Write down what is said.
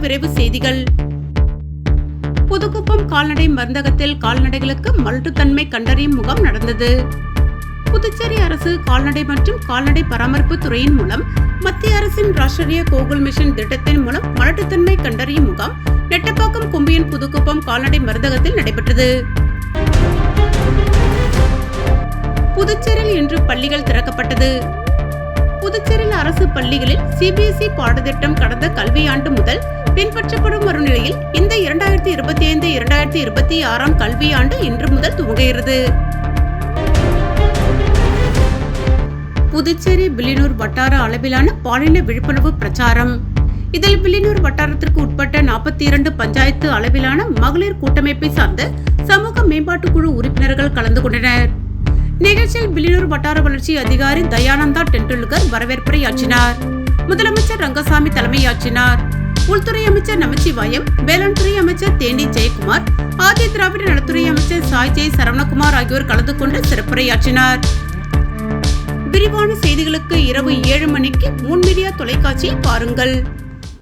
விரைவு செய்திகள். புதுக்குப்பம் கால்நடை மருந்தகத்தில் கால்நடைகளுக்கு மலட்டுத்தன்மை கண்டறியும் முகாம் நடந்தது. புதுச்சேரி அரசு கால்நடை மற்றும் கால்நடை பராமரிப்பு துறையின் மூலம் மத்திய அரசின் ராஷ்டிரிய கோகுல் மிஷன் திட்டத்தின் மூலம் மலட்டுத்தன்மை கண்டறியும் முகாம் நெட்டப்பாக்கம் கும்பியன் புதுக்குப்பம் கால்நடை மருந்தகத்தில் நடைபெற்றது. புதுச்சேரியில் இன்று பள்ளிகள் திறக்கப்பட்டது. புதுச்சேரியில் அரசு பள்ளிகளில் CBSE பாடத்திட்டம் கடந்த கல்வியாண்டு முதல் பின்பற்றப்படும் வரும் நிலையில் இந்த 2025-2026 கல்வியாண்டு இன்று முதல் துவங்குகிறது. புதுச்சேரி வில்லியனூர் வட்டார அளவிலான பாலின விழிப்புணர்வு பிரச்சாரம். இதில் வில்லியனூர் வட்டாரத்திற்கு உட்பட்ட 42 பஞ்சாயத்து அளவிலான மகளிர் கூட்டமைப்பை சார்ந்த சமூக மேம்பாட்டு குழு உறுப்பினர்கள் கலந்து கொண்டனர். நிகழ்ச்சியில் வில்லியனூர் வட்டார வளர்ச்சி அதிகாரி தயானந்தா டெண்டுல்கர் வரவேற்புரையாற்றினார். முதலமைச்சர் ரங்கசாமி தலைமையாற்றினார். உள்துறை அமைச்சர் நமச்சிவாயம், வேளாண் துறை அமைச்சர் தேனி ஜெயக்குமார், ஆதி திராவிட நலத்துறை அமைச்சர் சாய் ஜெய் சரவணகுமார் ஆகியோர் கலந்து கொண்டு சிறப்புரையாற்றினார். விரிவான செய்திகளுக்கு இரவு 7 மணிக்கு மூன் மீடியா தொலைக்காட்சியை பாருங்கள்.